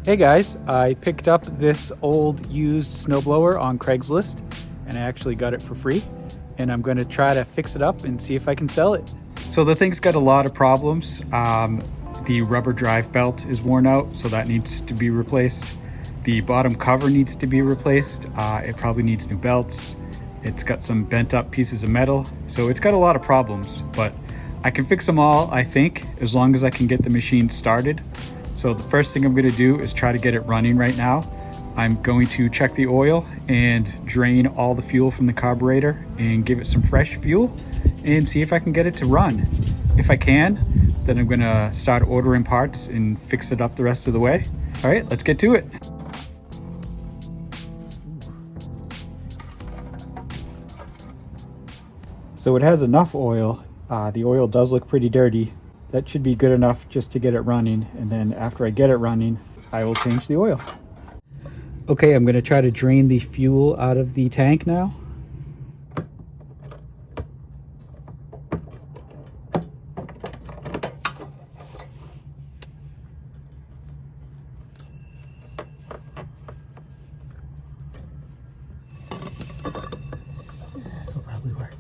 Hey guys, I picked up this old used snowblower on Craigslist and I actually got it for free and I'm going to try to fix it up and see if I can sell it. So the thing's got a lot of problems. The rubber drive belt is worn out, so that needs to be replaced. The bottom cover needs to be replaced. It probably needs new belts. It's got some bent up pieces of metal, so it's got a lot of problems, but I can fix them all, I think, as long as I can get the machine started. So the first thing I'm going to do is try to get it running right now. I'm going to check the oil and drain all the fuel from the carburetor and give it some fresh fuel and see if I can get it to run. If I can, then I'm going to start ordering parts and fix it up the rest of the way. All right, let's get to it. So it has enough oil. The oil does look pretty dirty. That should be good enough just to get it running, and then after I get it running, I will change the oil. Okay, I'm going to try to drain the fuel out of the tank now. This will probably work.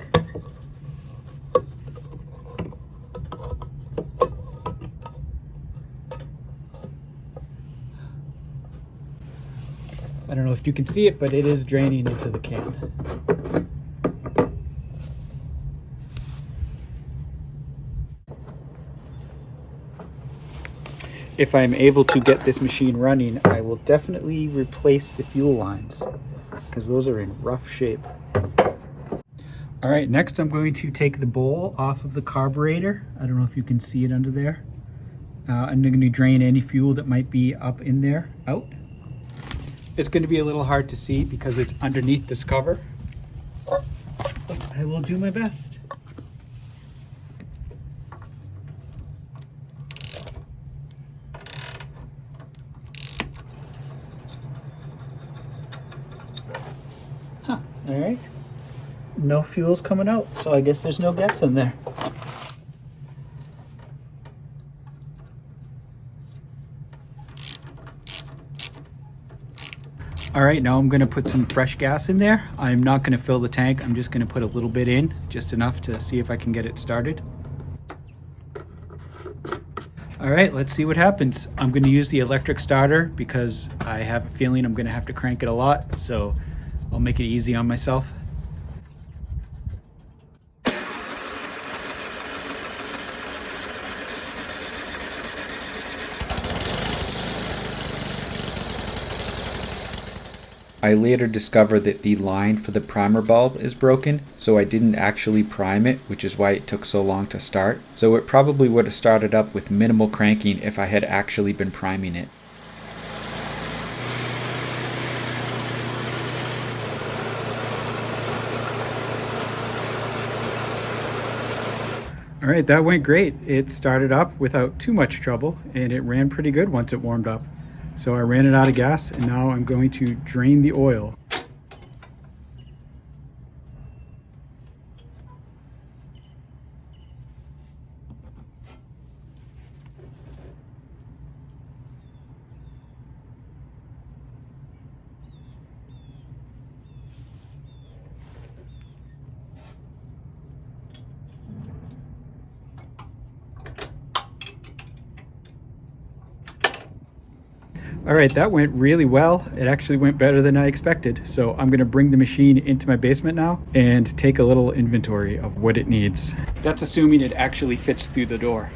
I don't know if you can see it, but it is draining into the can. If I'm able to get this machine running, I will definitely replace the fuel lines because those are in rough shape. All right, next I'm going to take the bowl off of the carburetor. I don't know if you can see it under there. I'm going to drain any fuel that might be up in there out. It's going to be a little hard to see because it's underneath this cover, but I will do my best. Huh, all right. No fuel's coming out, so I guess there's no gas in there. All right, now I'm gonna put some fresh gas in there. I'm not gonna fill the tank. I'm just gonna put a little bit in, just enough to see if I can get it started. All right, let's see what happens. I'm gonna use the electric starter because I have a feeling I'm gonna have to crank it a lot, so I'll make it easy on myself. I later discovered that the line for the primer bulb is broken, so I didn't actually prime it, which is why it took so long to start. So it probably would have started up with minimal cranking if I had actually been priming it. All right, that went great. It started up without too much trouble and it ran pretty good once it warmed up. So I ran it out of gas and now I'm going to drain the oil. All right, that went really well. It actually went better than I expected. So I'm gonna bring the machine into my basement now and take a little inventory of what it needs. That's assuming it actually fits through the door.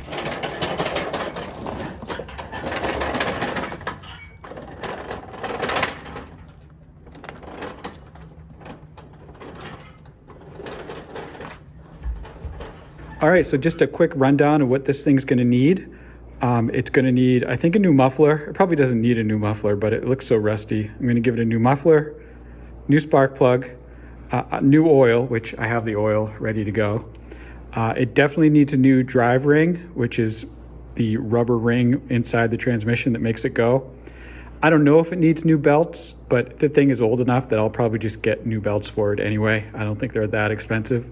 All right, so just a quick rundown of what this thing's gonna need. It's going to need, I think, a new muffler. It probably doesn't need a new muffler, but it looks so rusty. I'm going to give it a new muffler, new spark plug, new oil, which I have the oil ready to go. It definitely needs a new drive ring, which is the rubber ring inside the transmission that makes it go. I don't know if it needs new belts, but the thing is old enough that I'll probably just get new belts for it anyway. I don't think they're that expensive.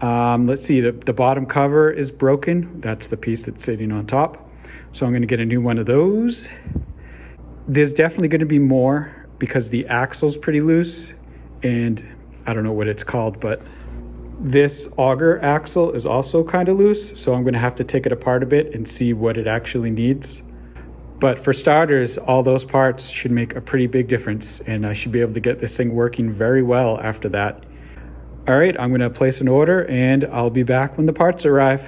Let's see, the bottom cover is broken. That's the piece that's sitting on top. So I'm going to get a new one of those. There's definitely going to be more because the axle's pretty loose, and I don't know what it's called, but this auger axle is also kind of loose, so I'm going to have to take it apart a bit and see what it actually needs. But for starters, all those parts should make a pretty big difference, and I should be able to get this thing working very well after that. All right, I'm going to place an order, and I'll be back when the parts arrive.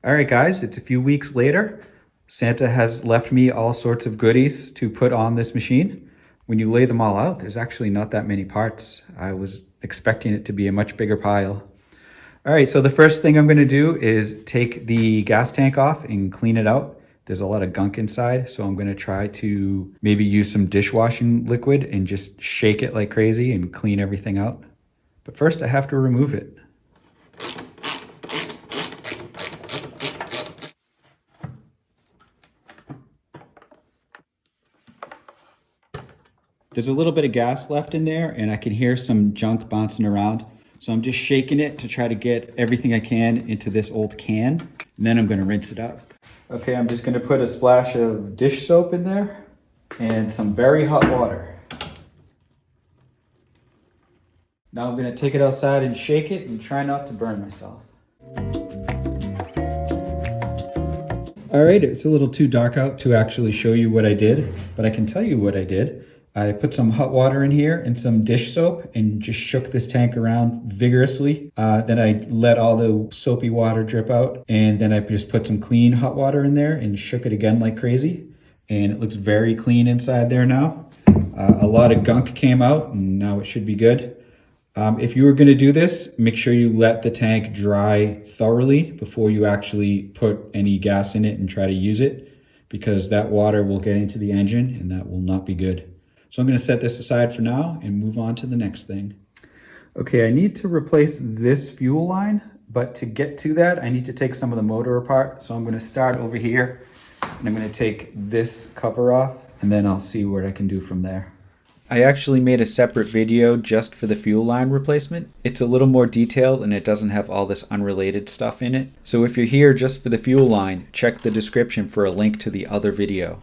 All right, guys, it's a few weeks later. Santa has left me all sorts of goodies to put on this machine. When you lay them all out, there's actually not that many parts. I was expecting it to be a much bigger pile. All right, so the first thing I'm going to do is take the gas tank off and clean it out. There's a lot of gunk inside, so I'm going to try to maybe use some dishwashing liquid and just shake it like crazy and clean everything out. But first I have to remove it. There's a little bit of gas left in there, and I can hear some junk bouncing around. So I'm just shaking it to try to get everything I can into this old can, and then I'm going to rinse it out. Okay, I'm just going to put a splash of dish soap in there and some very hot water. Now I'm going to take it outside and shake it and try not to burn myself. All right, it's a little too dark out to actually show you what I did, but I can tell you what I did. I put some hot water in here and some dish soap and just shook this tank around vigorously. Then I let all the soapy water drip out, and then I just put some clean hot water in there and shook it again like crazy. And it looks very clean inside there now. A lot of gunk came out, and now it should be good. If you were going to do this, make sure you let the tank dry thoroughly before you actually put any gas in it and try to use it, because that water will get into the engine and that will not be good. So I'm going to set this aside for now and move on to the next thing. Okay, I need to replace this fuel line, but to get to that, I need to take some of the motor apart. So I'm going to start over here, and I'm going to take this cover off, and then I'll see what I can do from there. I actually made a separate video just for the fuel line replacement. It's a little more detailed and it doesn't have all this unrelated stuff in it. So if you're here just for the fuel line, check the description for a link to the other video.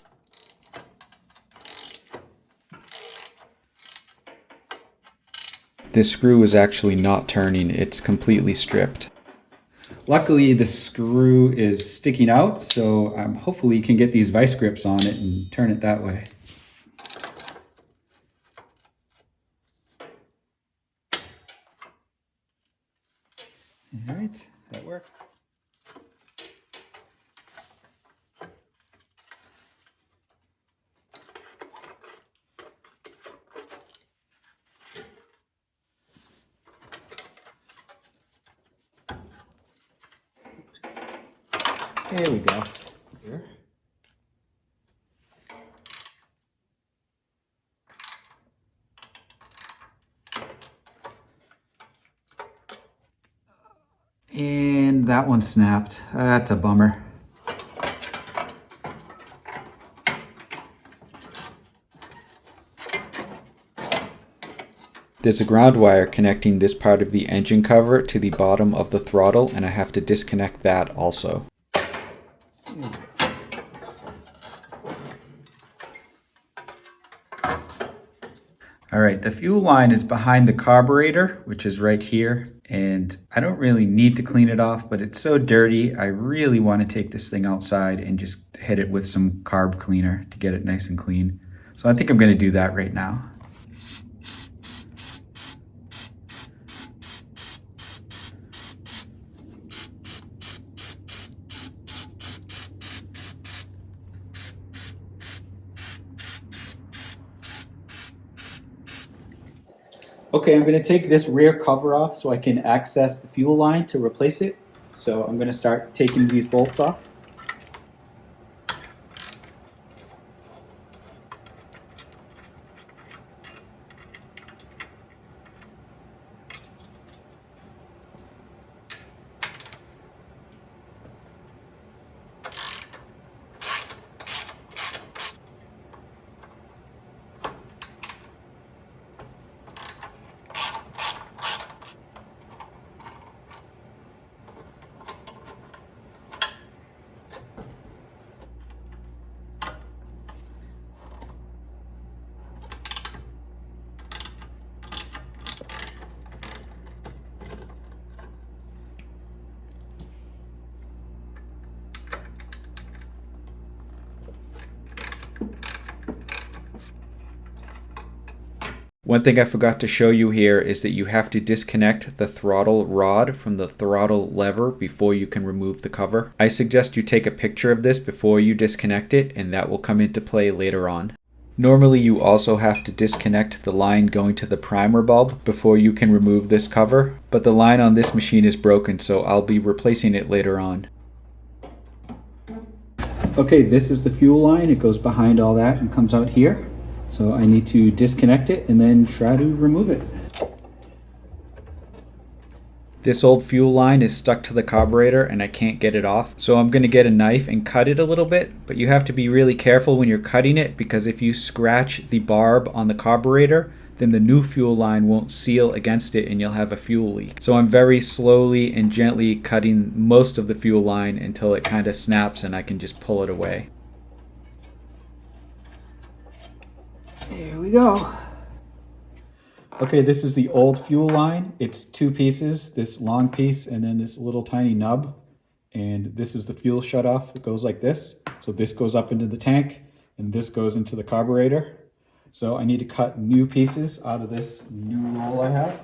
This screw is actually not turning, it's completely stripped. Luckily the screw is sticking out, so hopefully you can get these vice grips on it and turn it that way. All right, that worked. There we go. Here. And that one snapped. That's a bummer. There's a ground wire connecting this part of the engine cover to the bottom of the throttle, and I have to disconnect that also. All right, the fuel line is behind the carburetor, which is right here. And I don't really need to clean it off, but it's so dirty. I really want to take this thing outside and just hit it with some carb cleaner to get it nice and clean. So I think I'm going to do that right now. Okay, I'm going to take this rear cover off so I can access the fuel line to replace it. So I'm going to start taking these bolts off. One thing I forgot to show you here is that you have to disconnect the throttle rod from the throttle lever before you can remove the cover. I suggest you take a picture of this before you disconnect it, and that will come into play later on. Normally you also have to disconnect the line going to the primer bulb before you can remove this cover, but the line on this machine is broken, so I'll be replacing it later on. Okay, this is the fuel line. It goes behind all that and comes out here. So I need to disconnect it and then try to remove it. This old fuel line is stuck to the carburetor and I can't get it off. So I'm going to get a knife and cut it a little bit, but you have to be really careful when you're cutting it, because if you scratch the barb on the carburetor, then the new fuel line won't seal against it and you'll have a fuel leak. So I'm very slowly and gently cutting most of the fuel line until it kind of snaps and I can just pull it away. Here we go. Okay, this is the old fuel line. It's two pieces, this long piece and then this little tiny nub. And this is the fuel shutoff that goes like this. So this goes up into the tank and this goes into the carburetor. So I need to cut new pieces out of this new roll I have.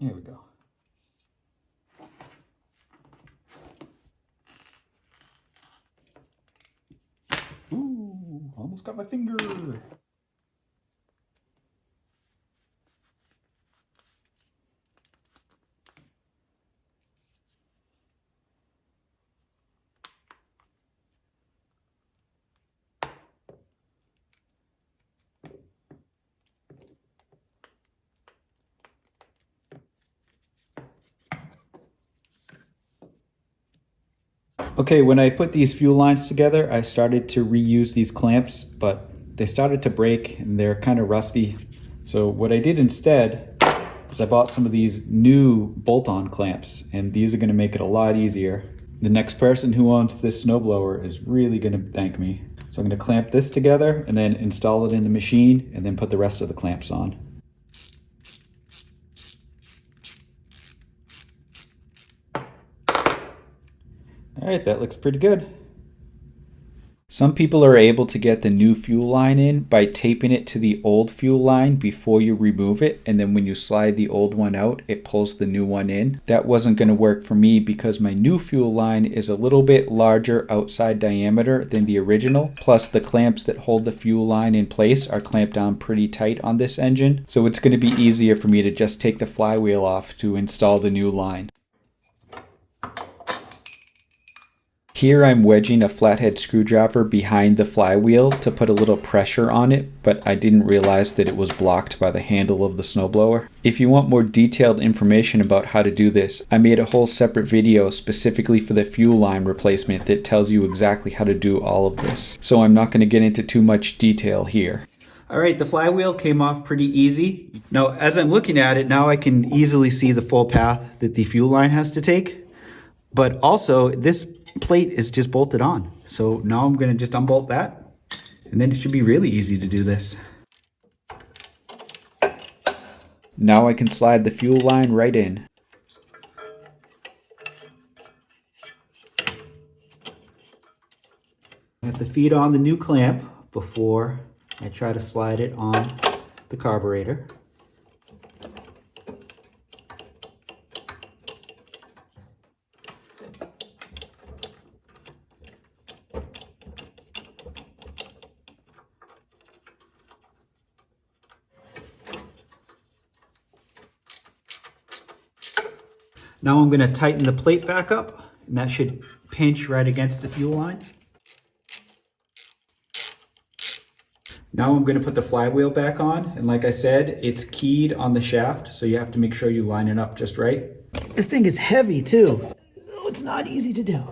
There we go. Ooh, almost got my finger. Okay, when I put these fuel lines together, I started to reuse these clamps, but they started to break and they're kind of rusty. So what I did instead is I bought some of these new bolt-on clamps, and these are going to make it a lot easier. The next person who owns this snowblower is really going to thank me. So I'm going to clamp this together and then install it in the machine and then put the rest of the clamps on. All right, that looks pretty good. Some people are able to get the new fuel line in by taping it to the old fuel line before you remove it, and then when you slide the old one out, it pulls the new one in. That wasn't going to work for me because my new fuel line is a little bit larger outside diameter than the original, plus the clamps that hold the fuel line in place are clamped down pretty tight on this engine, so it's going to be easier for me to just take the flywheel off to install the new line. Here I'm wedging a flathead screwdriver behind the flywheel to put a little pressure on it, but I didn't realize that it was blocked by the handle of the snowblower. If you want more detailed information about how to do this, I made a whole separate video specifically for the fuel line replacement that tells you exactly how to do all of this. So I'm not going to get into too much detail here. All right, the flywheel came off pretty easy. Now, as I'm looking at it, now I can easily see the full path that the fuel line has to take. But also, this plate is just bolted on. So now I'm going to just unbolt that, and then it should be really easy to do this. Now I can slide the fuel line right in. I have to feed on the new clamp before I try to slide it on the carburetor. Now I'm going to tighten the plate back up, and that should pinch right against the fuel line. Now I'm going to put the flywheel back on, and like I said, it's keyed on the shaft, so you have to make sure you line it up just right. This thing is heavy too. Oh, it's not easy to do.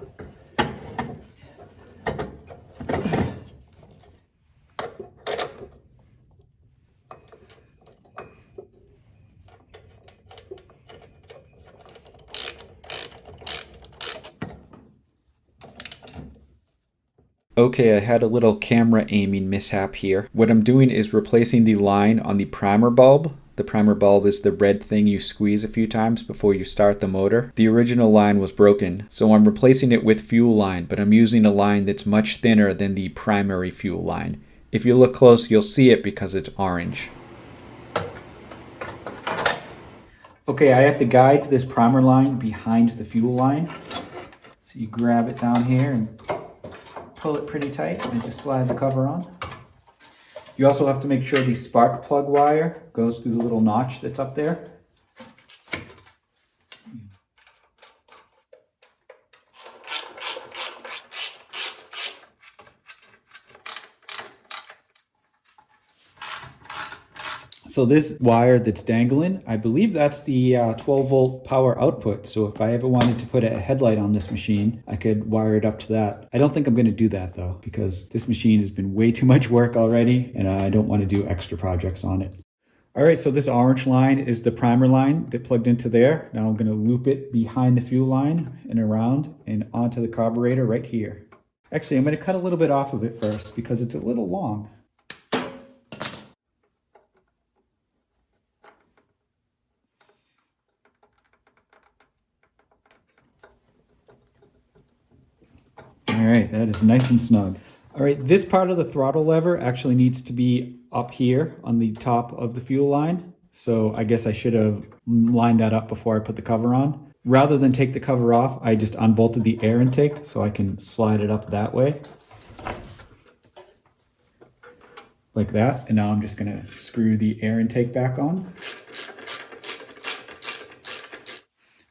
Okay, I had a little camera aiming mishap here. What I'm doing is replacing the line on the primer bulb. The primer bulb is the red thing you squeeze a few times before you start the motor. The original line was broken, so I'm replacing it with fuel line, but I'm using a line that's much thinner than the primary fuel line. If you look close, you'll see it because it's orange. Okay, I have to guide this primer line behind the fuel line. So you grab it down here and pull it pretty tight and just slide the cover on. You also have to make sure the spark plug wire goes through the little notch that's up there. So this wire that's dangling, I believe that's the 12 volt power output. So if I ever wanted to put a headlight on this machine, I could wire it up to that. I don't think I'm going to do that though, because this machine has been way too much work already and I don't want to do extra projects on it. All right, so this orange line is the primer line that plugged into there. Now I'm going to loop it behind the fuel line and around and onto the carburetor right here. Actually, I'm going to cut a little bit off of it first because it's a little long. All right, that is nice and snug. All right, this part of the throttle lever actually needs to be up here on the top of the fuel line. So I guess I should have lined that up before I put the cover on. Rather than take the cover off, I just unbolted the air intake so I can slide it up that way. Like that. And now I'm just gonna screw the air intake back on.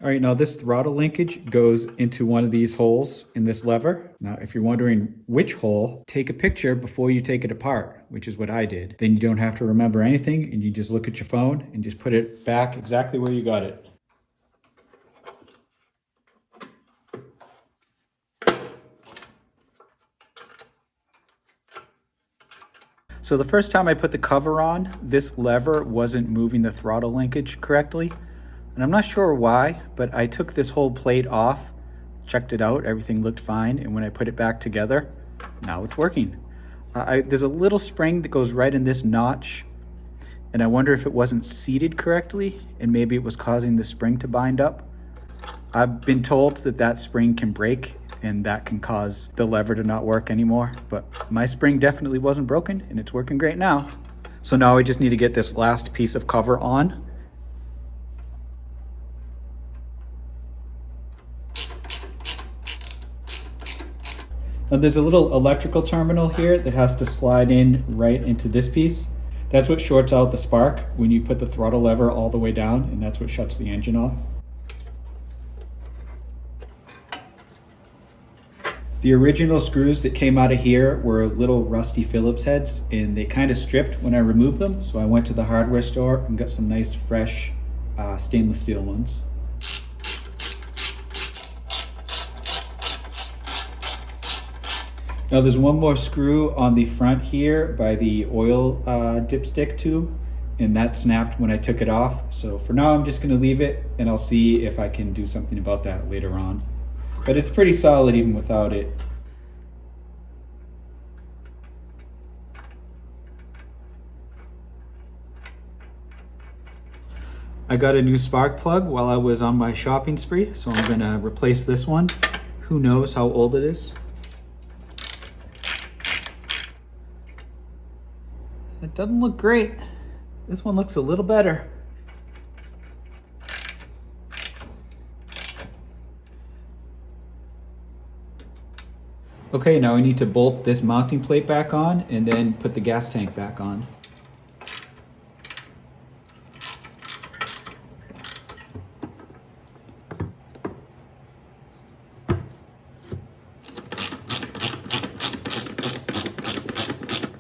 All right, now this throttle linkage goes into one of these holes in this lever. Now, if you're wondering which hole, take a picture before you take it apart, which is what I did. Then you don't have to remember anything and you just look at your phone and just put it back exactly where you got it. So the first time I put the cover on, this lever wasn't moving the throttle linkage correctly. And I'm not sure why, but I took this whole plate off, checked it out, everything looked fine. And when I put it back together, now it's working. There's a little spring that goes right in this notch. And I wonder if it wasn't seated correctly and maybe it was causing the spring to bind up. I've been told that that spring can break and that can cause the lever to not work anymore. But my spring definitely wasn't broken and it's working great now. So now I just need to get this last piece of cover on. Now there's a little electrical terminal here that has to slide in right into this piece. That's what shorts out the spark when you put the throttle lever all the way down, and that's what shuts the engine off. The original screws that came out of here were little rusty Phillips heads, and they kind of stripped when I removed them. So I went to the hardware store and got some nice fresh stainless steel ones. Now there's one more screw on the front here by the oil dipstick tube, and that snapped when I took it off. So for now I'm just gonna leave it and I'll see if I can do something about that later on. But it's pretty solid even without it. I got a new spark plug while I was on my shopping spree, so I'm gonna replace this one. Who knows how old it is? It doesn't look great. This one looks a little better. Okay, now I need to bolt this mounting plate back on and then put the gas tank back on.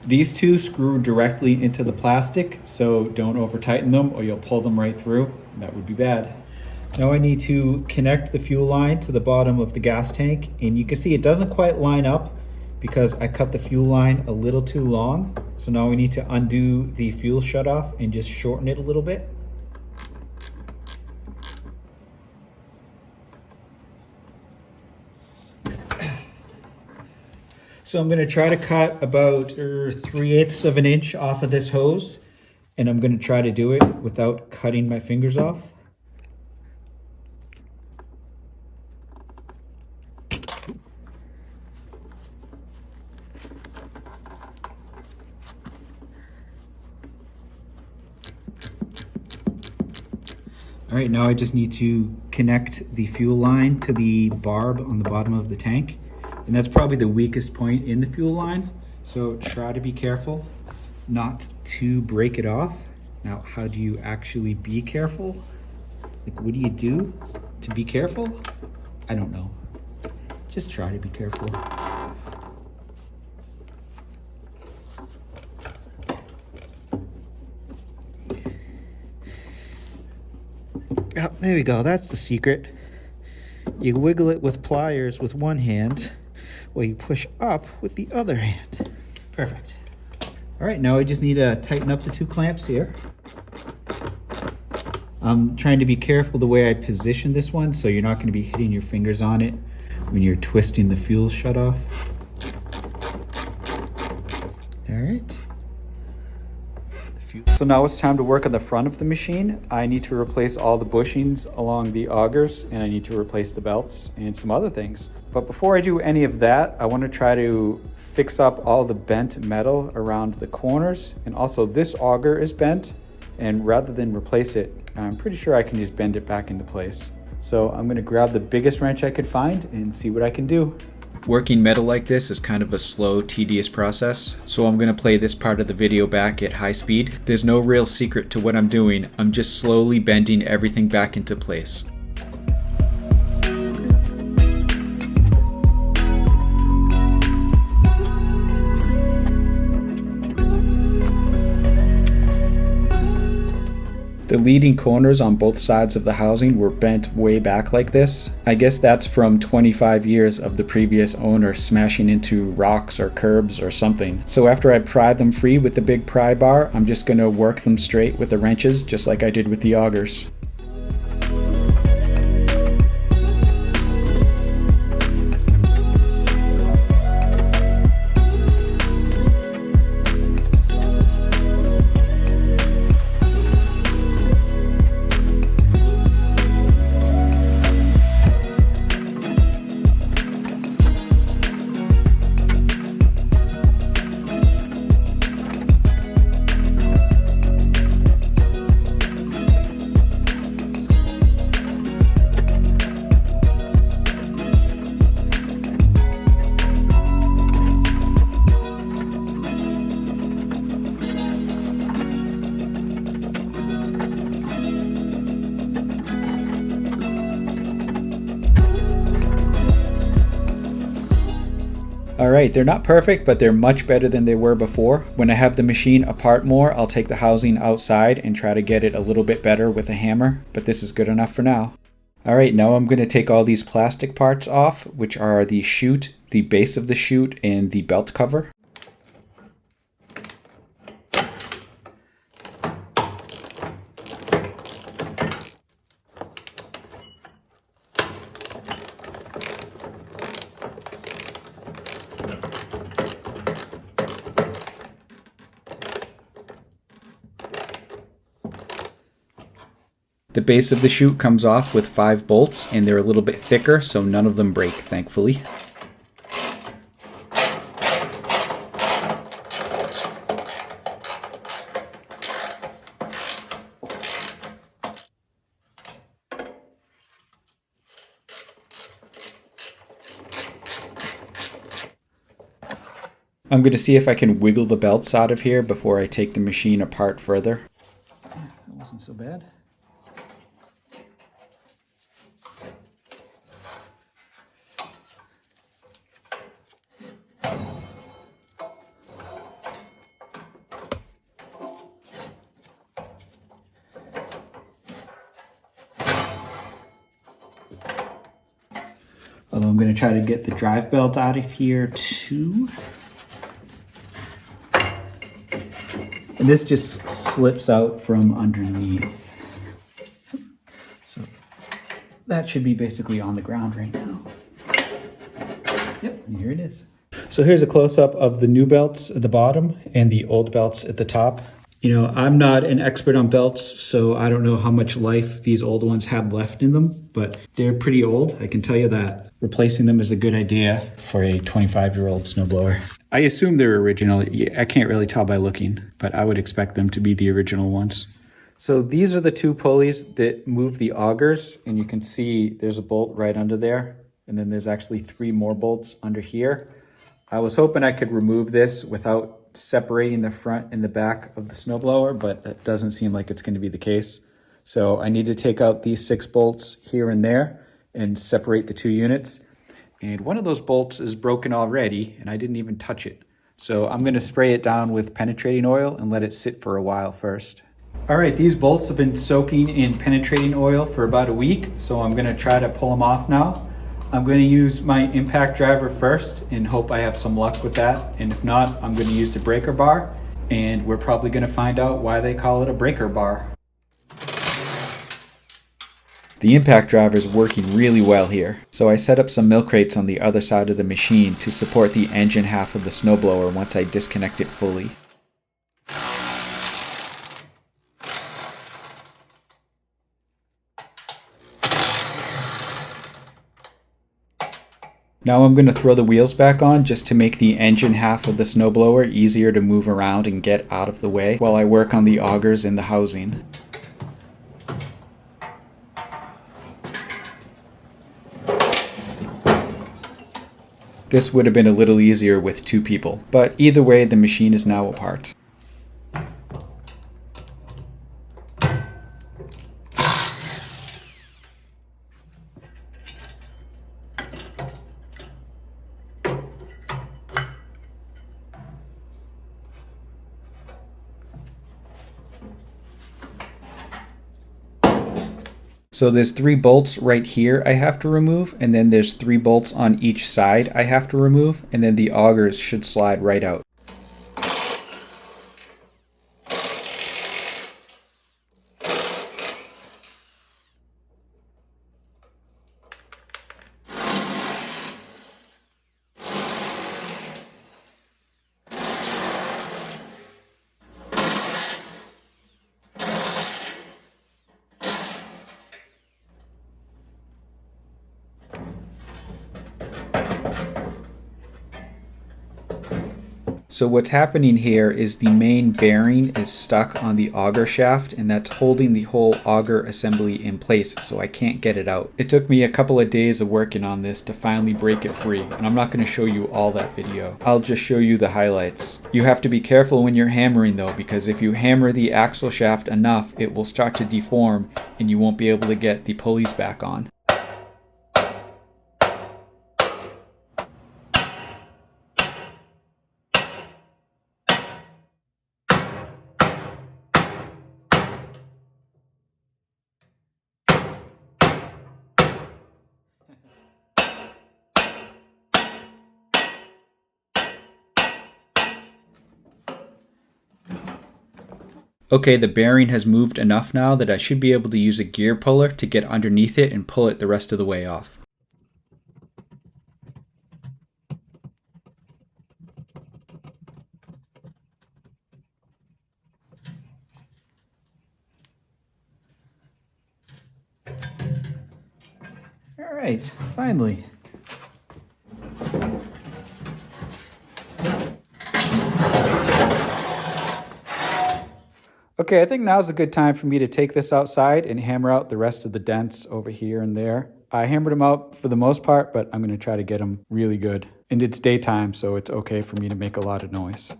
These two screw directly into the plastic, so don't over tighten them or you'll pull them right through. That would be bad. Now I need to connect the fuel line to the bottom of the gas tank, and you can see it doesn't quite line up because I cut the fuel line a little too long. So now we need to undo the fuel shutoff and just shorten it a little bit. So I'm going to try to cut about 3/8 of an inch off of this hose, and I'm going to try to do it without cutting my fingers off. All right, now I just need to connect the fuel line to the barb on the bottom of the tank. And that's probably the weakest point in the fuel line. So try to be careful not to break it off. Now, how do you actually be careful? Like, what do you do to be careful? I don't know. Just try to be careful. Oh, there we go. That's the secret. You wiggle it with pliers with one hand, while you push up with the other hand. Perfect. All right, now I just need to tighten up the two clamps here. I'm trying to be careful the way I position this one, so you're not going to be hitting your fingers on it when you're twisting the fuel shutoff. All right. So now it's time to work on the front of the machine. I need to replace all the bushings along the augers, and I need to replace the belts and some other things. But before I do any of that, I want to try to fix up all the bent metal around the corners. And also this auger is bent, and rather than replace it, I'm pretty sure I can just bend it back into place. So I'm going to grab the biggest wrench I could find and see what I can do. Working metal like this is kind of a slow, tedious process, so I'm going to play this part of the video back at high speed. There's no real secret to what I'm doing, I'm just slowly bending everything back into place. The leading corners on both sides of the housing were bent way back like this. I guess that's from 25 years of the previous owner smashing into rocks or curbs or something. So after I pry them free with the big pry bar, I'm just going to work them straight with the wrenches just like I did with the augers. Alright, they're not perfect, but they're much better than they were before. When I have the machine apart more, I'll take the housing outside and try to get it a little bit better with a hammer, but this is good enough for now. Alright, now I'm going to take all these plastic parts off, which are the chute, the base of the chute, and the belt cover. The base of the chute comes off with 5 bolts, and they're a little bit thicker, so none of them break, thankfully. I'm going to see if I can wiggle the belts out of here before I take the machine apart further. That wasn't so bad. Although I'm going to try to get the drive belt out of here too. And this just slips out from underneath. So that should be basically on the ground right now. Yep, and here it is. So here's a close-up of the new belts at the bottom and the old belts at the top. You know, I'm not an expert on belts, so I don't know how much life these old ones have left in them, but they're pretty old, I can tell you that. Replacing them is a good idea for a 25-year-old snowblower. I assume they're original. I can't really tell by looking, but I would expect them to be the original ones. So these are the two pulleys that move the augers, and you can see there's a bolt right under there, and then there's actually 3 more bolts under here. I was hoping I could remove this without separating the front and the back of the snowblower, but it doesn't seem like it's going to be the case. So I need to take out these 6 bolts here and there and separate the 2 units. And one of those bolts is broken already, and I didn't even touch it. So I'm going to spray it down with penetrating oil and let it sit for a while first. All right, these bolts have been soaking in penetrating oil for about a week, so I'm going to try to pull them off now. I'm going to use my impact driver first and hope I have some luck with that. And if not, I'm going to use the breaker bar, and we're probably going to find out why they call it a breaker bar. The impact driver is working really well here, so I set up some milk crates on the other side of the machine to support the engine half of the snowblower once I disconnect it fully. Now I'm going to throw the wheels back on just to make the engine half of the snowblower easier to move around and get out of the way while I work on the augers in the housing. This would have been a little easier with 2 people, but either way the machine is now apart. So there's 3 bolts right here I have to remove, and then there's 3 bolts on each side I have to remove, and then the augers should slide right out. So what's happening here is the main bearing is stuck on the auger shaft, and that's holding the whole auger assembly in place, so I can't get it out. It took me a couple of days of working on this to finally break it free, and I'm not going to show you all that video. I'll just show you the highlights. You have to be careful when you're hammering though, because if you hammer the axle shaft enough, it will start to deform and you won't be able to get the pulleys back on. Okay, the bearing has moved enough now that I should be able to use a gear puller to get underneath it and pull it the rest of the way off. All right, finally. Okay, I think now's a good time for me to take this outside and hammer out the rest of the dents over here and there. I hammered them out for the most part, but I'm going to try to get them really good. And it's daytime, so it's okay for me to make a lot of noise.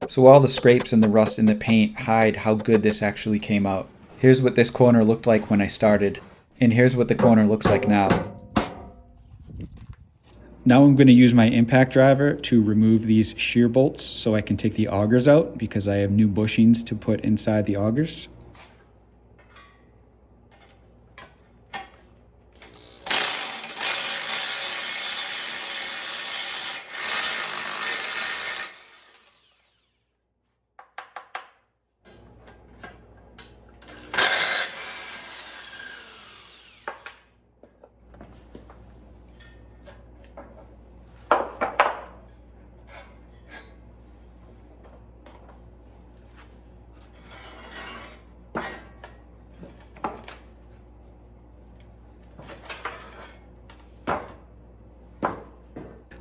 So all the scrapes and the rust in the paint hide how good this actually came out. Here's what this corner looked like when I started, and here's what the corner looks like now. Now I'm going to use my impact driver to remove these shear bolts so I can take the augers out because I have new bushings to put inside the augers.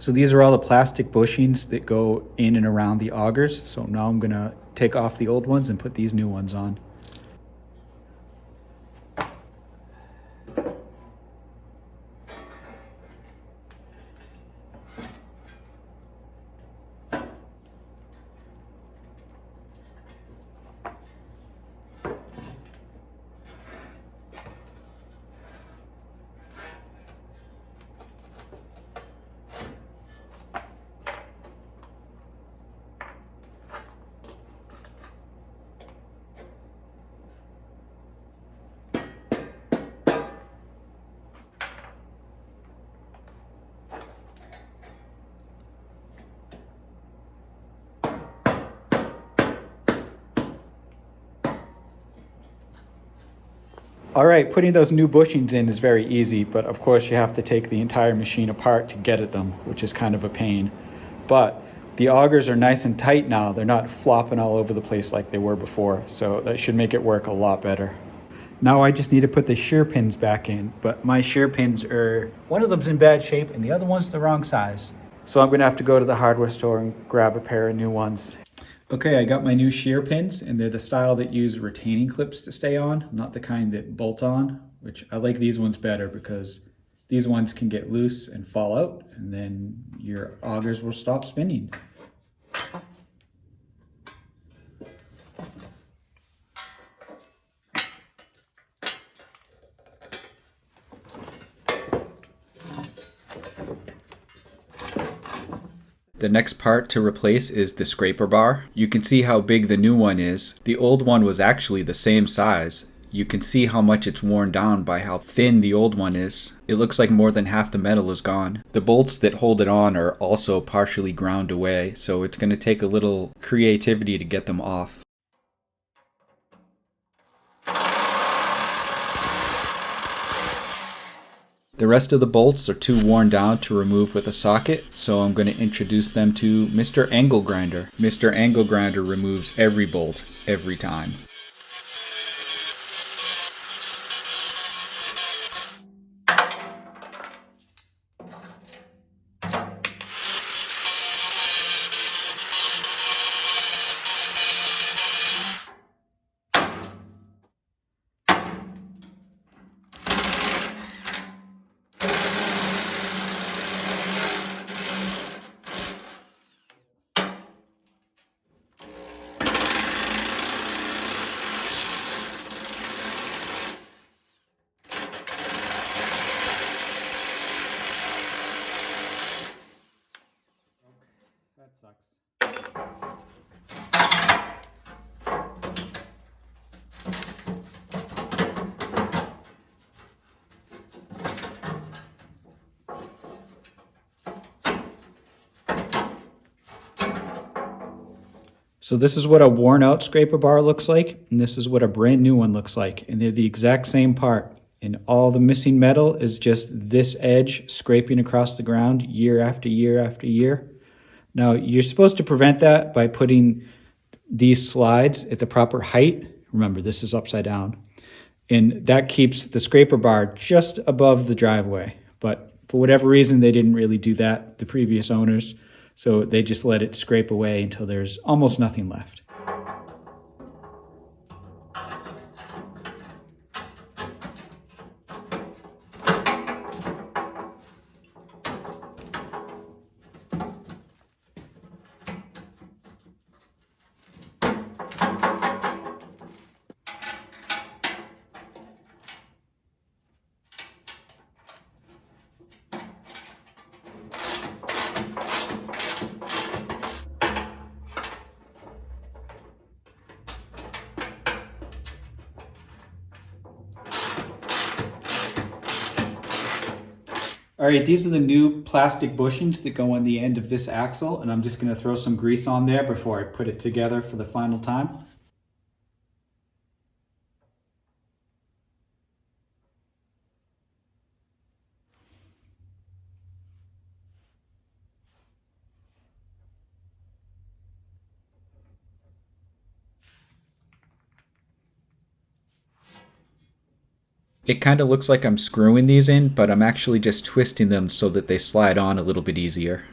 So these are all the plastic bushings that go in and around the augers. So now I'm gonna take off the old ones and put these new ones on. All right, putting those new bushings in is very easy, but of course you have to take the entire machine apart to get at them, which is kind of a pain. But the augers are nice and tight now. They're not flopping all over the place like they were before, so that should make it work a lot better. Now I just need to put the shear pins back in, but my shear pins are, one of them's in bad shape and the other one's the wrong size. So I'm gonna have to go to the hardware store and grab a pair of new ones. Okay, I got my new shear pins, and they're the style that use retaining clips to stay on, not the kind that bolt on, which I like these ones better because these ones can get loose and fall out, and then your augers will stop spinning. The next part to replace is the scraper bar. You can see how big the new one is. The old one was actually the same size. You can see how much it's worn down by how thin the old one is. It looks like more than half the metal is gone. The bolts that hold it on are also partially ground away, so it's going to take a little creativity to get them off. The rest of the bolts are too worn down to remove with a socket, so I'm going to introduce them to Mr. Angle Grinder. Mr. Angle Grinder removes every bolt, every time. That sucks. So this is what a worn out scraper bar looks like, and this is what a brand new one looks like, and they're the exact same part. And all the missing metal is just this edge scraping across the ground year after year after year. Now you're supposed to prevent that by putting these slides at the proper height. Remember, this is upside down, and that keeps the scraper bar just above the driveway. But for whatever reason, they didn't really do that, the previous owners. So they just let it scrape away until there's almost nothing left. All right, these are the new plastic bushings that go on the end of this axle, and I'm just going to throw some grease on there before I put it together for the final time. It kind of looks like I'm screwing these in, but I'm actually just twisting them so that they slide on a little bit easier.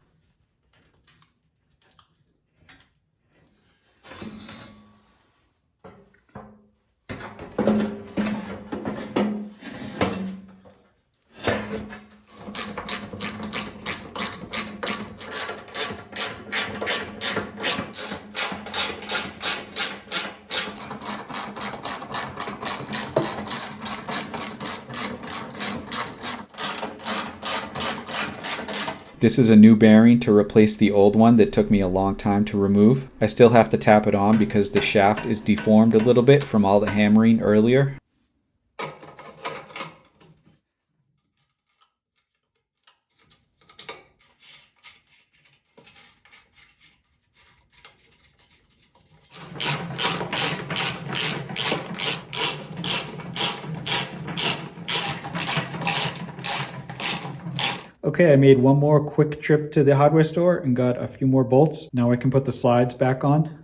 This is a new bearing to replace the old one that took me a long time to remove. I still have to tap it on because the shaft is deformed a little bit from all the hammering earlier. Okay, I made one more quick trip to the hardware store and got a few more bolts. Now I can put the slides back on.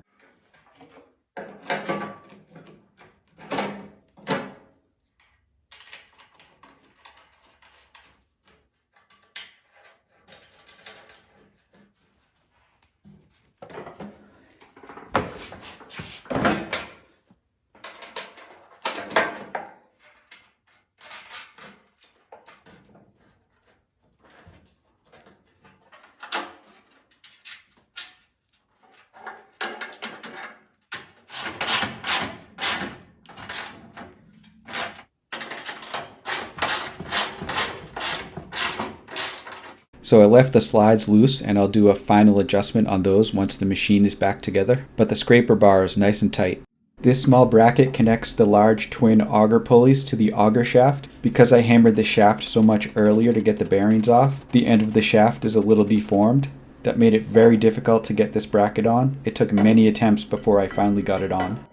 So I left the slides loose and I'll do a final adjustment on those once the machine is back together. But the scraper bar is nice and tight. This small bracket connects the large twin auger pulleys to the auger shaft. Because I hammered the shaft so much earlier to get the bearings off, the end of the shaft is a little deformed. That made it very difficult to get this bracket on. It took many attempts before I finally got it on.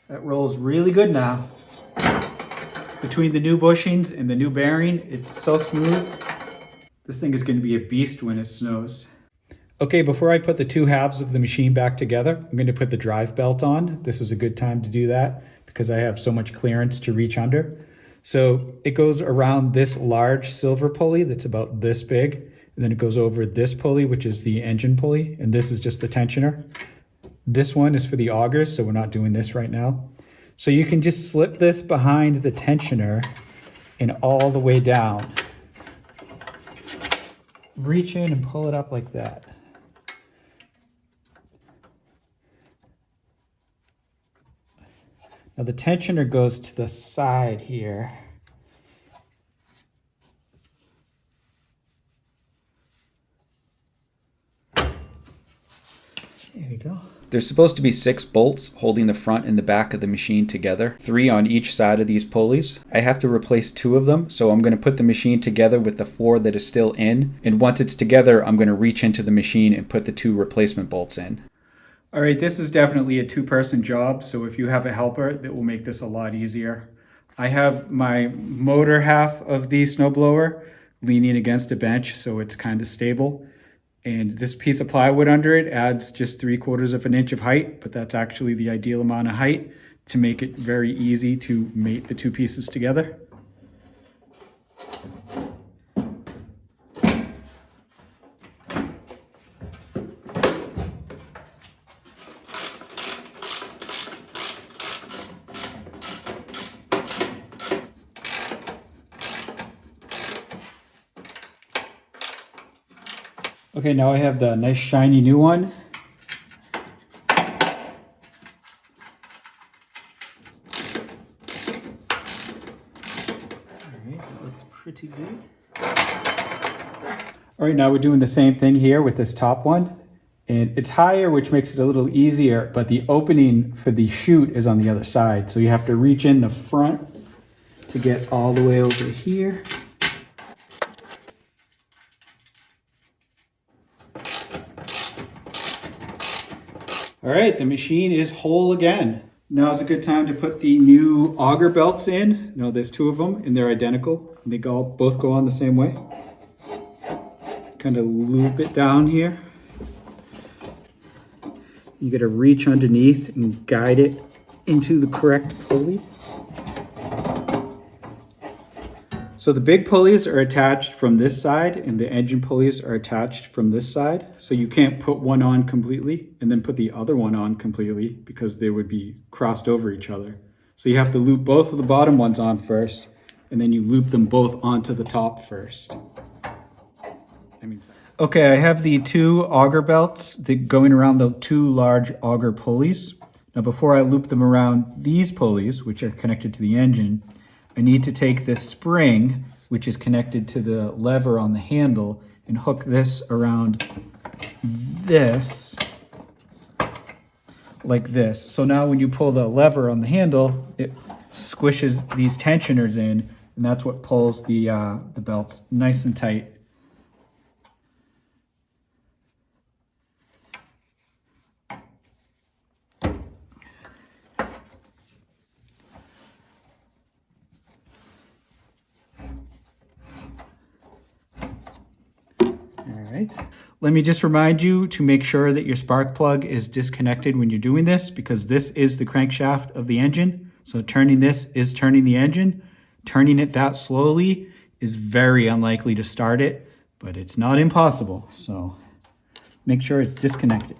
That rolls really good now. Between the new bushings and the new bearing, it's so smooth. This thing is going to be a beast when it snows. Okay, before I put the two halves of the machine back together, I'm going to put the drive belt on. This is a good time to do that because I have so much clearance to reach under. So it goes around this large silver pulley that's about this big, and then it goes over this pulley, which is the engine pulley, and this is just the tensioner. This one is for the augers, so we're not doing this right now. So you can just slip this behind the tensioner and all the way down. Reach in and pull it up like that. Now the tensioner goes to the side here. There we go. There's supposed to be 6 bolts holding the front and the back of the machine together, 3 on each side of these pulleys. I have to replace 2 of them, so I'm going to put the machine together with the 4 that is still in, and once it's together, I'm going to reach into the machine and put the 2 replacement bolts in. All right, this is definitely a 2-person job, so if you have a helper, that will make this a lot easier. I have my motor half of the snowblower leaning against a bench, so it's kind of stable. And this piece of plywood under it adds just 3/4 of an inch of height, but that's actually the ideal amount of height to make it very easy to mate the 2 pieces together. Okay, now I have the nice shiny new one. All right, that looks pretty good. All right, now we're doing the same thing here with this top one. And it's higher, which makes it a little easier, but the opening for the chute is on the other side. So you have to reach in the front to get all the way over here. All right, the machine is whole again. Now is a good time to put the new auger belts in. You know, there's 2 of them and they're identical. They both go on the same way. Kind of loop it down here. You got to reach underneath and guide it into the correct pulley. So the big pulleys are attached from this side and the engine pulleys are attached from this side. So you can't put one on completely and then put the other one on completely because they would be crossed over each other. So you have to loop both of the bottom ones on first and then you loop them both onto the top first. Okay, I have the two auger belts that going around the two large auger pulleys. Now before I loop them around these pulleys, which are connected to the engine, I need to take this spring, which is connected to the lever on the handle, and hook this around this, like this. So now when you pull the lever on the handle, it squishes these tensioners in, and that's what pulls the belts nice and tight. Let me just remind you to make sure that your spark plug is disconnected when you're doing this, because this is the crankshaft of the engine. So turning this is turning the engine. Turning it that slowly is very unlikely to start it, but it's not impossible. So make sure it's disconnected.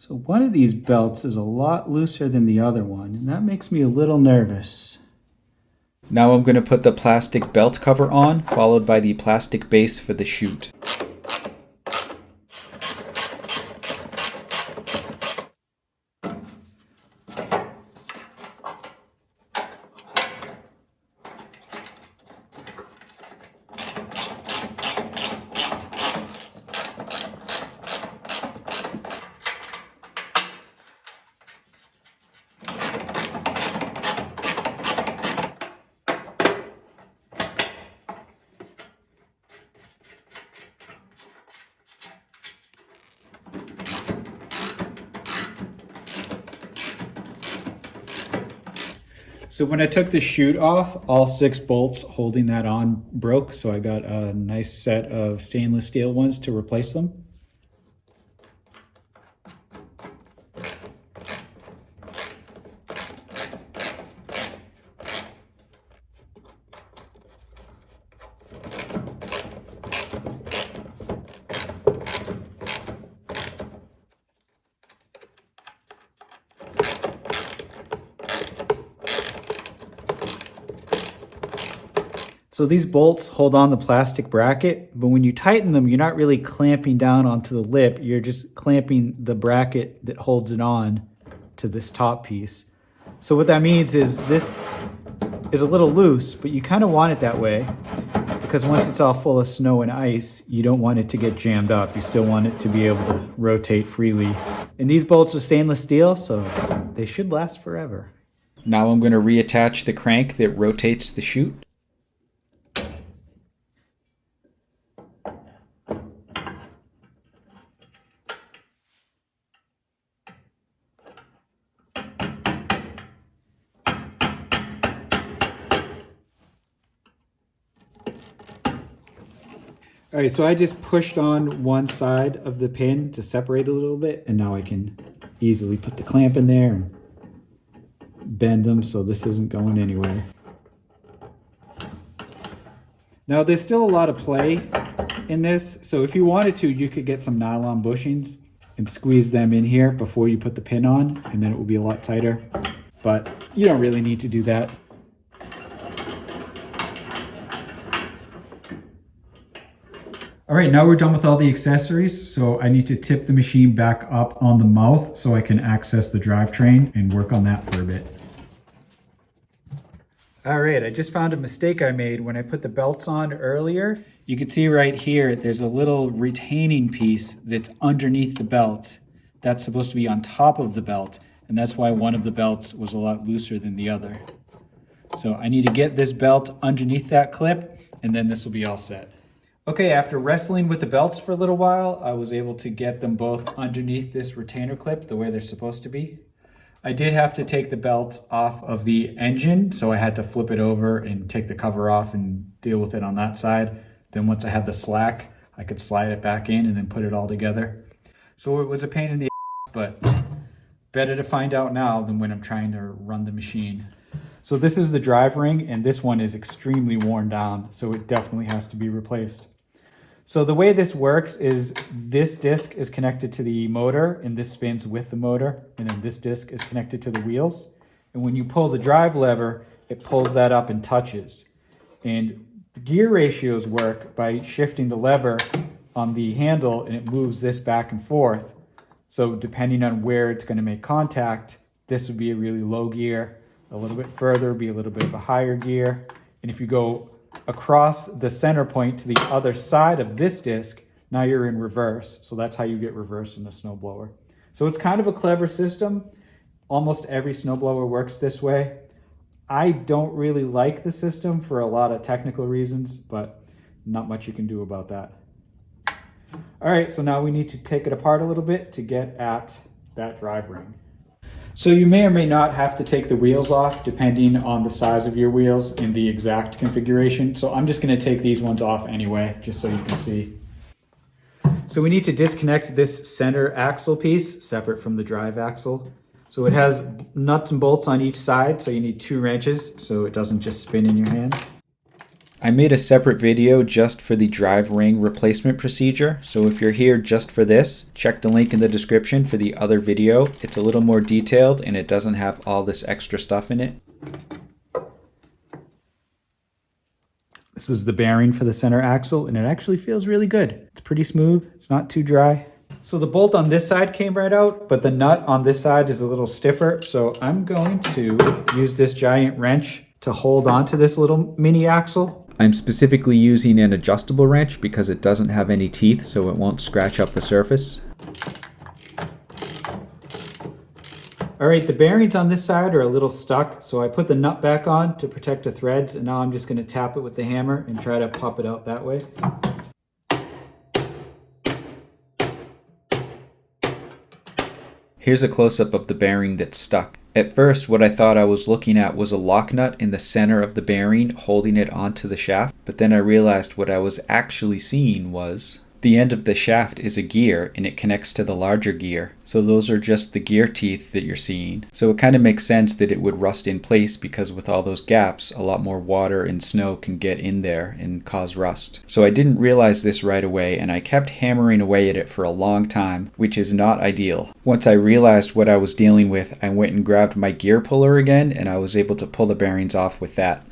So one of these belts is a lot looser than the other one, and that makes me a little nervous. Now I'm going to put the plastic belt cover on, followed by the plastic base for the chute. So when I took the chute off, all 6 bolts holding that on broke, so I got a nice set of stainless steel ones to replace them. So these bolts hold on the plastic bracket, but when you tighten them, you're not really clamping down onto the lip. You're just clamping the bracket that holds it on to this top piece. So what that means is this is a little loose, but you kind of want it that way because once it's all full of snow and ice, you don't want it to get jammed up. You still want it to be able to rotate freely. And these bolts are stainless steel, so they should last forever. Now I'm going to reattach the crank that rotates the chute. All right, so I just pushed on one side of the pin to separate a little bit, and now I can easily put the clamp in there and bend them so this isn't going anywhere. Now there's still a lot of play in this, so if you wanted to, you could get some nylon bushings and squeeze them in here before you put the pin on, and then it will be a lot tighter, but you don't really need to do that. All right, now we're done with all the accessories, so I need to tip the machine back up on the mouth so I can access the drivetrain and work on that for a bit. All right, I just found a mistake I made when I put the belts on earlier. You can see right here, there's a little retaining piece that's underneath the belt. That's supposed to be on top of the belt, and that's why one of the belts was a lot looser than the other. So I need to get this belt underneath that clip, and then this will be all set. Okay, after wrestling with the belts for a little while, I was able to get them both underneath this retainer clip the way they're supposed to be. I did have to take the belts off of the engine, so I had to flip it over and take the cover off and deal with it on that side. Then once I had the slack, I could slide it back in and then put it all together. So it was a pain in the ass, but better to find out now than when I'm trying to run the machine. So this is the drive ring, and this one is extremely worn down, so it definitely has to be replaced. So the way this works is this disc is connected to the motor and this spins with the motor, and then this disc is connected to the wheels. And when you pull the drive lever, it pulls that up and touches. And the gear ratios work by shifting the lever on the handle, and it moves this back and forth. So depending on where it's going to make contact, this would be a really low gear. A little bit further would be a little bit of a higher gear. And if you go across the center point to the other side of this disc, now you're in reverse. So that's how you get reverse in a snowblower. So it's kind of a clever system. Almost every snowblower works this way. I don't really like the system for a lot of technical reasons, but not much you can do about that. All right, so now we need to take it apart a little bit to get at that drive ring. So you may or may not have to take the wheels off depending on the size of your wheels and the exact configuration. So I'm just going to take these ones off anyway, just so you can see. So we need to disconnect this center axle piece separate from the drive axle. So it has nuts and bolts on each side, so you need 2 wrenches so it doesn't just spin in your hand. I made a separate video just for the drive ring replacement procedure, so if you're here just for this, check the link in the description for the other video. It's a little more detailed and it doesn't have all this extra stuff in it. This is the bearing for the center axle, and it actually feels really good. It's pretty smooth, it's not too dry. So the bolt on this side came right out, but the nut on this side is a little stiffer, so I'm going to use this giant wrench to hold on to this little mini axle. I'm specifically using an adjustable wrench because it doesn't have any teeth, so it won't scratch up the surface. All right, the bearings on this side are a little stuck, so I put the nut back on to protect the threads, and now I'm just going to tap it with the hammer and try to pop it out that way. Here's a close-up of the bearing that's stuck. At first, what I thought I was looking at was a lock nut in the center of the bearing holding it onto the shaft, but then I realized what I was actually seeing was the end of the shaft is a gear and it connects to the larger gear. So those are just the gear teeth that you're seeing. So it kind of makes sense that it would rust in place because with all those gaps, a lot more water and snow can get in there and cause rust. So I didn't realize this right away and I kept hammering away at it for a long time, which is not ideal. Once I realized what I was dealing with, I went and grabbed my gear puller again and I was able to pull the bearings off with that.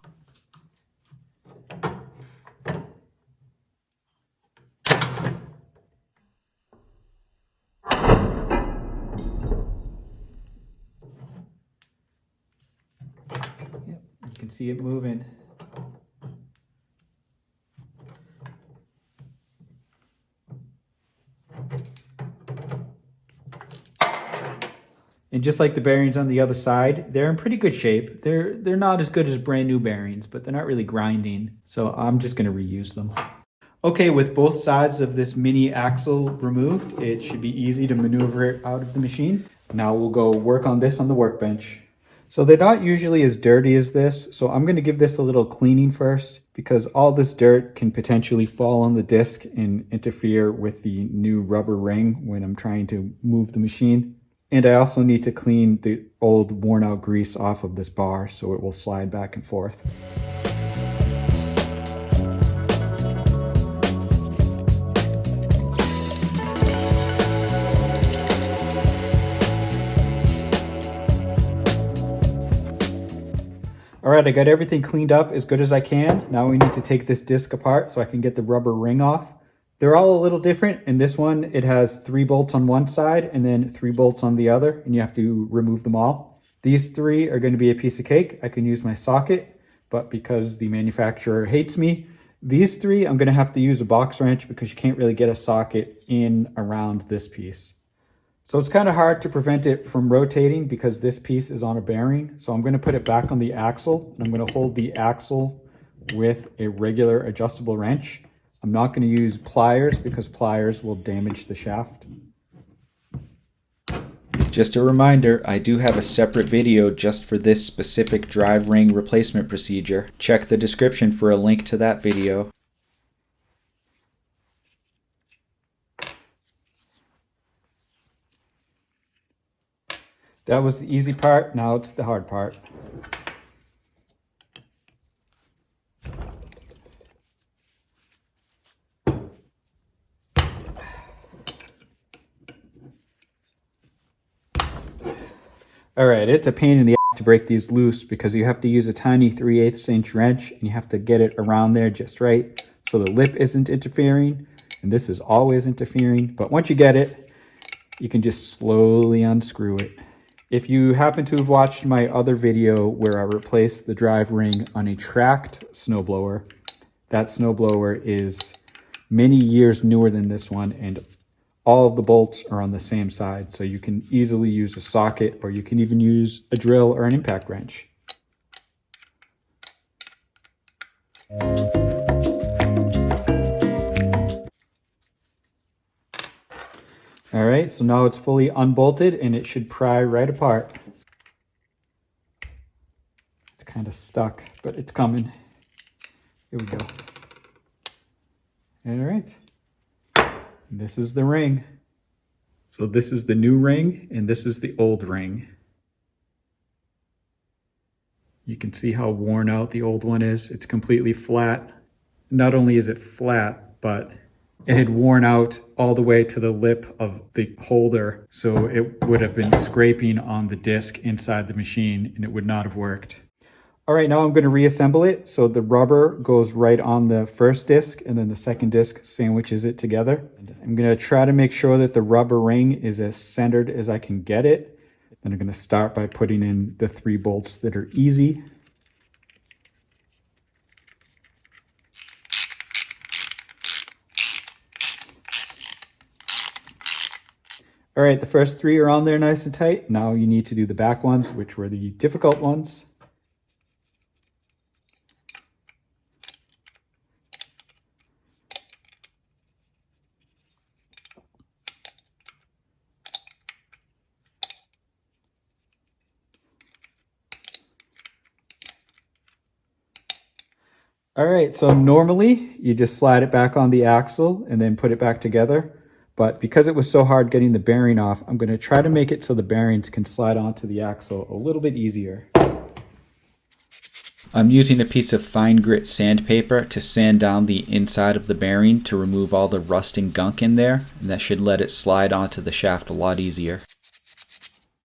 You can see it moving. And just like the bearings on the other side, they're in pretty good shape. They're not as good as brand new bearings, but they're not really grinding. So I'm just going to reuse them. Okay, with both sides of this mini axle removed, it should be easy to maneuver it out of the machine. Now we'll go work on this on the workbench. So they're not usually as dirty as this, so I'm going to give this a little cleaning first because all this dirt can potentially fall on the disc and interfere with the new rubber ring when I'm trying to move the machine. And I also need to clean the old worn out grease off of this bar so it will slide back and forth. All right, I got everything cleaned up as good as I can. Now we need to take this disc apart so I can get the rubber ring off. They're all a little different. In this one, it has 3 bolts on one side and then 3 bolts on the other, and you have to remove them all. These 3 are going to be a piece of cake. I can use my socket, but because the manufacturer hates me, these 3 I'm going to have to use a box wrench because you can't really get a socket in around this piece. So it's kind of hard to prevent it from rotating because this piece is on a bearing. So I'm going to put it back on the axle and I'm going to hold the axle with a regular adjustable wrench. I'm not going to use pliers because pliers will damage the shaft. Just a reminder, I do have a separate video just for this specific drive ring replacement procedure. Check the description for a link to that video. That was the easy part, now it's the hard part. All right, it's a pain in the ass to break these loose because you have to use a tiny 3/8 inch wrench and you have to get it around there just right so the lip isn't interfering, and this is always interfering. But once you get it, you can just slowly unscrew it. If you happen to have watched my other video where I replaced the drive ring on a tracked snowblower, that snowblower is many years newer than this one, and all of the bolts are on the same side, so you can easily use a socket, or you can even use a drill or an impact wrench. All right, so now it's fully unbolted and it should pry right apart. It's kind of stuck, but it's coming. Here we go. All right. This is the ring. So this is the new ring and this is the old ring. You can see how worn out the old one is. It's completely flat. Not only is it flat, but it had worn out all the way to the lip of the holder. So it would have been scraping on the disc inside the machine and it would not have worked. All right, now I'm going to reassemble it. So the rubber goes right on the first disc and then the second disc sandwiches it together. I'm going to try to make sure that the rubber ring is as centered as I can get it. Then I'm going to start by putting in the 3 bolts that are easy. All right, the first 3 are on there nice and tight. Now you need to do the back ones, which were the difficult ones. All right, so normally you just slide it back on the axle and then put it back together. But because it was so hard getting the bearing off, I'm going to try to make it so the bearings can slide onto the axle a little bit easier. I'm using a piece of fine grit sandpaper to sand down the inside of the bearing to remove all the rust and gunk in there, and that should let it slide onto the shaft a lot easier.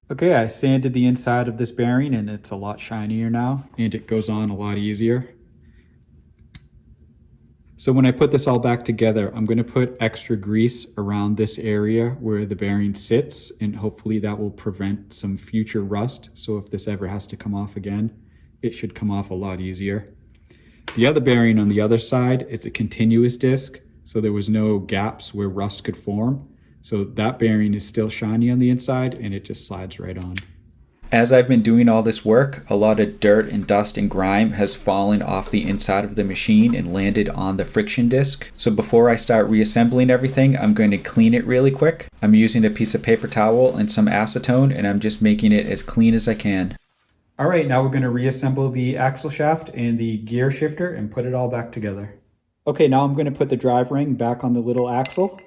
Okay, I sanded the inside of this bearing and it's a lot shinier now, and it goes on a lot easier. So when I put this all back together, I'm going to put extra grease around this area where the bearing sits, and hopefully that will prevent some future rust. So if this ever has to come off again, it should come off a lot easier. The other bearing on the other side, it's a continuous disc, so there was no gaps where rust could form. So that bearing is still shiny on the inside and it just slides right on. As I've been doing all this work, a lot of dirt and dust and grime has fallen off the inside of the machine and landed on the friction disc. So before I start reassembling everything, I'm going to clean it really quick. I'm using a piece of paper towel and some acetone, and I'm just making it as clean as I can. All right, now we're going to reassemble the axle shaft and the gear shifter and put it all back together. Okay, now I'm going to put the drive ring back on the little axle.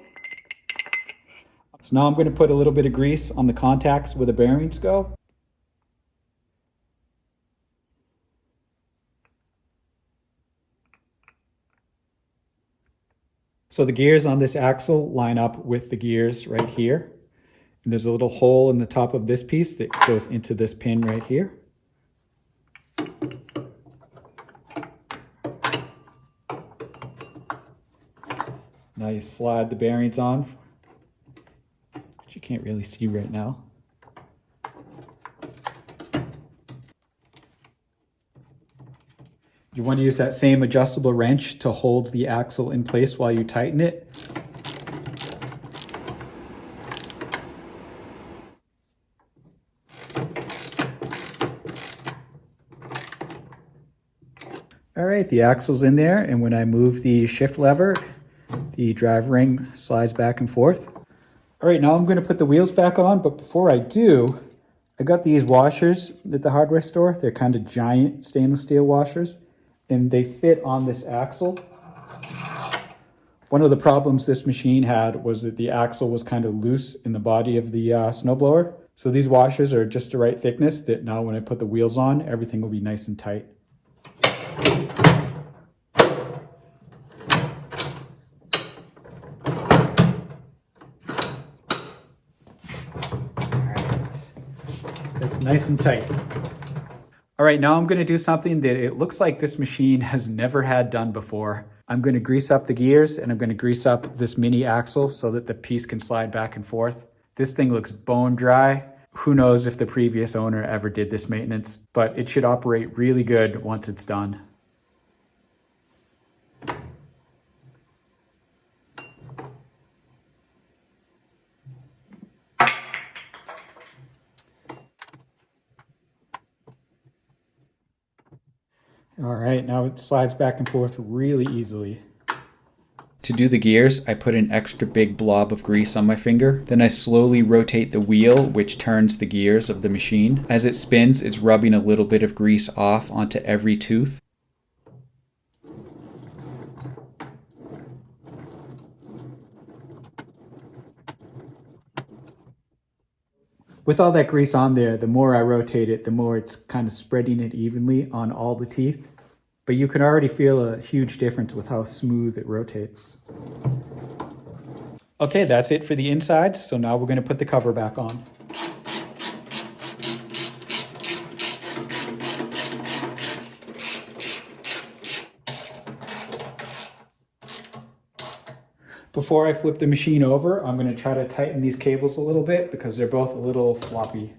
So now I'm going to put a little bit of grease on the contacts where the bearings go. So the gears on this axle line up with the gears right here. And there's a little hole in the top of this piece that goes into this pin right here. Now you slide the bearings on, which you can't really see right now. You want to use that same adjustable wrench to hold the axle in place while you tighten it. All right, the axle's in there, and when I move the shift lever, the drive ring slides back and forth. All right, now I'm going to put the wheels back on, but before I do, I got these washers at the hardware store. They're kind of giant stainless steel washers, and they fit on this axle. One of the problems this machine had was that the axle was kind of loose in the body of the snowblower. So these washers are just the right thickness that now when I put the wheels on, everything will be nice and tight. It's nice and tight. All right, now I'm gonna do something that it looks like this machine has never had done before. I'm gonna grease up the gears and I'm gonna grease up this mini axle so that the piece can slide back and forth. This thing looks bone dry. Who knows if the previous owner ever did this maintenance, but it should operate really good once it's done. All right, now it slides back and forth really easily. To do the gears, I put an extra big blob of grease on my finger. Then I slowly rotate the wheel, which turns the gears of the machine. As it spins, it's rubbing a little bit of grease off onto every tooth. With all that grease on there, the more I rotate it, the more it's kind of spreading it evenly on all the teeth. But you can already feel a huge difference with how smooth it rotates. Okay, that's it for the insides. So now we're going to put the cover back on. Before I flip the machine over, I'm going to try to tighten these cables a little bit because they're both a little floppy.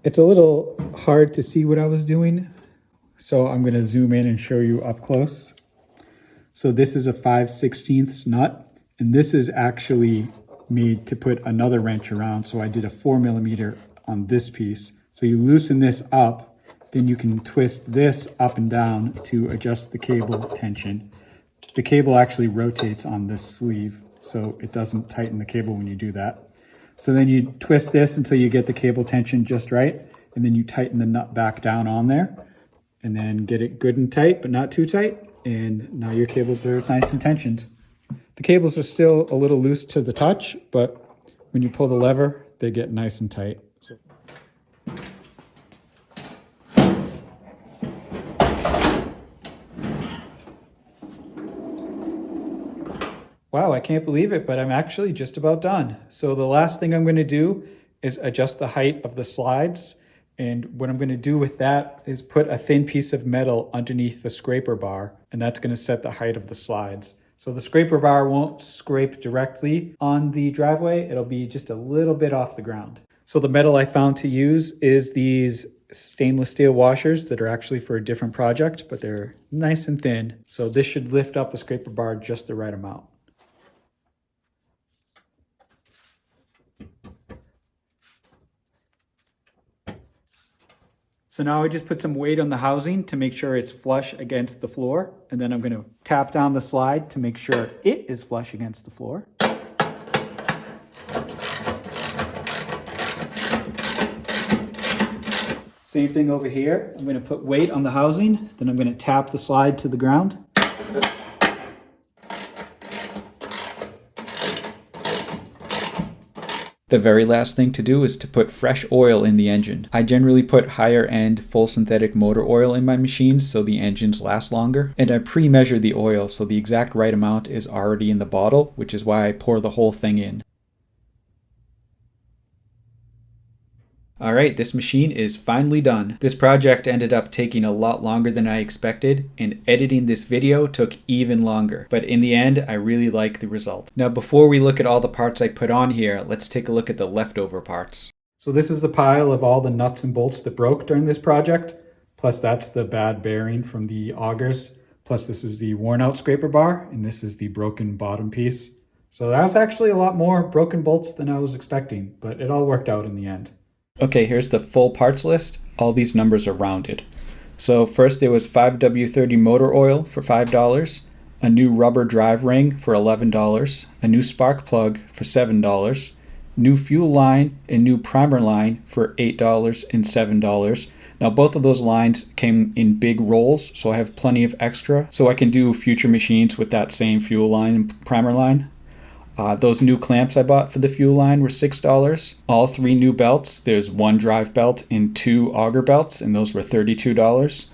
It's a little hard to see what I was doing, so I'm going to zoom in and show you up close. So this is a 5/16 nut, and this is actually made to put another wrench around, so I did a 4mm on this piece. So you loosen this up, then you can twist this up and down to adjust the cable tension. The cable actually rotates on this sleeve, so it doesn't tighten the cable when you do that. So then you twist this until you get the cable tension just right, and then you tighten the nut back down on there, and then get it good and tight, but not too tight, and now your cables are nice and tensioned. The cables are still a little loose to the touch, but when you pull the lever, they get nice and tight. Wow, I can't believe it, but I'm actually just about done. So the last thing I'm going to do is adjust the height of the slides. And what I'm going to do with that is put a thin piece of metal underneath the scraper bar, and that's going to set the height of the slides. So the scraper bar won't scrape directly on the driveway. It'll be just a little bit off the ground. So the metal I found to use is these stainless steel washers that are actually for a different project, but they're nice and thin. So this should lift up the scraper bar just the right amount. So now I just put some weight on the housing to make sure it's flush against the floor. And then I'm going to tap down the slide to make sure it is flush against the floor. Same thing over here. I'm going to put weight on the housing. Then I'm going to tap the slide to the ground. The very last thing to do is to put fresh oil in the engine. I generally put higher end full synthetic motor oil in my machines so the engines last longer. And I pre-measure the oil so the exact right amount is already in the bottle, which is why I pour the whole thing in. Alright, this machine is finally done. This project ended up taking a lot longer than I expected, and editing this video took even longer. But in the end, I really like the result. Now before we look at all the parts I put on here, let's take a look at the leftover parts. So this is the pile of all the nuts and bolts that broke during this project. Plus that's the bad bearing from the augers. Plus this is the worn out scraper bar, and this is the broken bottom piece. So that was actually a lot more broken bolts than I was expecting, but it all worked out in the end. Okay, here's the full parts list. All these numbers are rounded. So first there was 5W30 motor oil for $5, a new rubber drive ring for $11, a new spark plug for $7, new fuel line and new primer line for $8 and $7. Now both of those lines came in big rolls, so I have plenty of extra, so I can do future machines with that same fuel line and primer line. Those new clamps I bought for the fuel line were $6. All 3 new belts. There's 1 drive belt and 2 auger belts, and those were $32.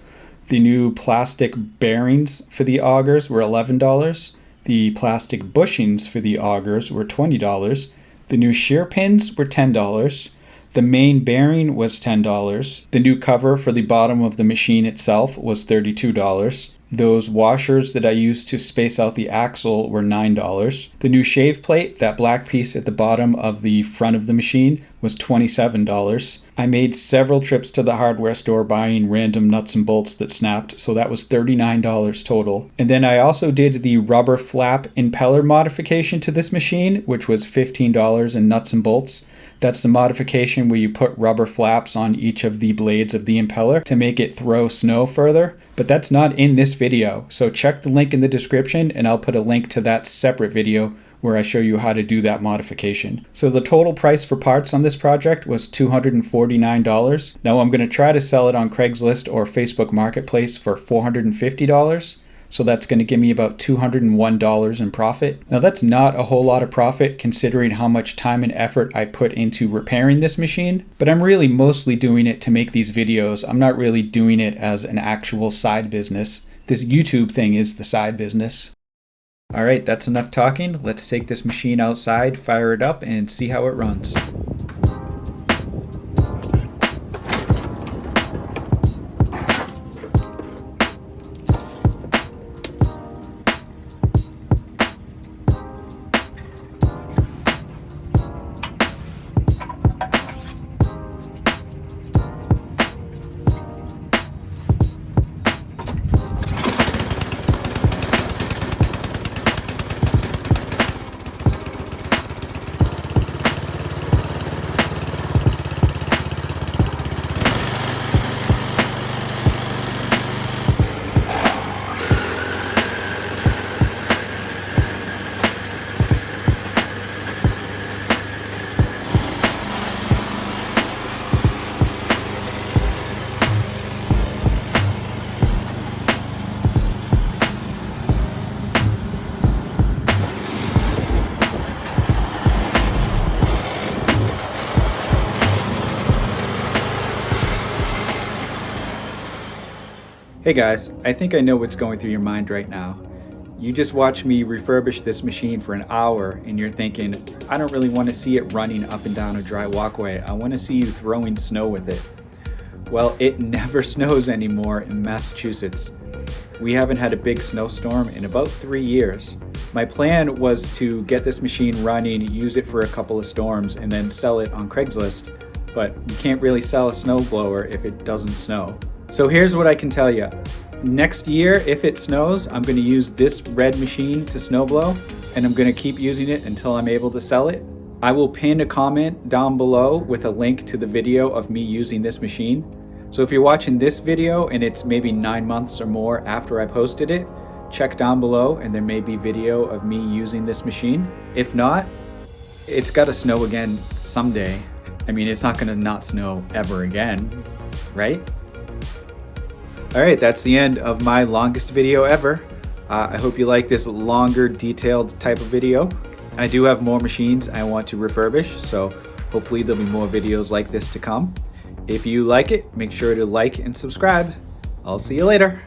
The new plastic bearings for the augers were $11. The plastic bushings for the augers were $20. The new shear pins were $10. The main bearing was $10. The new cover for the bottom of the machine itself was $32. Those washers that I used to space out the axle were $9. The new shave plate, that black piece at the bottom of the front of the machine, was $27. I made several trips to the hardware store buying random nuts and bolts that snapped, so that was $39 total. And then I also did the rubber flap impeller modification to this machine, which was $15 in nuts and bolts. That's the modification where you put rubber flaps on each of the blades of the impeller to make it throw snow further. But that's not in this video, so check the link in the description and I'll put a link to that separate video where I show you how to do that modification. So the total price for parts on this project was $249. Now I'm going to try to sell it on Craigslist or Facebook Marketplace for $450. So that's going to give me about $201 in profit. Now that's not a whole lot of profit considering how much time and effort I put into repairing this machine, but I'm really mostly doing it to make these videos. I'm not really doing it as an actual side business. This YouTube thing is the side business. All right, that's enough talking. Let's take this machine outside, fire it up, and see how it runs. Hey guys, I think I know what's going through your mind right now. You just watched me refurbish this machine for an hour and you're thinking, I don't really want to see it running up and down a dry walkway. I want to see you throwing snow with it. Well, it never snows anymore in Massachusetts. We haven't had a big snowstorm in about 3 years. My plan was to get this machine running, use it for a couple of storms, and then sell it on Craigslist. But you can't really sell a snowblower if it doesn't snow. So here's what I can tell you. Next year, if it snows, I'm going to use this red machine to snowblow, and I'm going to keep using it until I'm able to sell it. I will pin a comment down below with a link to the video of me using this machine. So if you're watching this video and it's maybe 9 months or more after I posted it, check down below and there may be video of me using this machine. If not, it's got to snow again someday. I mean, it's not going to not snow ever again, right? All right, that's the end of my longest video ever. I hope you like this longer, detailed type of video. I do have more machines I want to refurbish, so hopefully there'll be more videos like this to come. If you like it, make sure to like and subscribe. I'll see you later.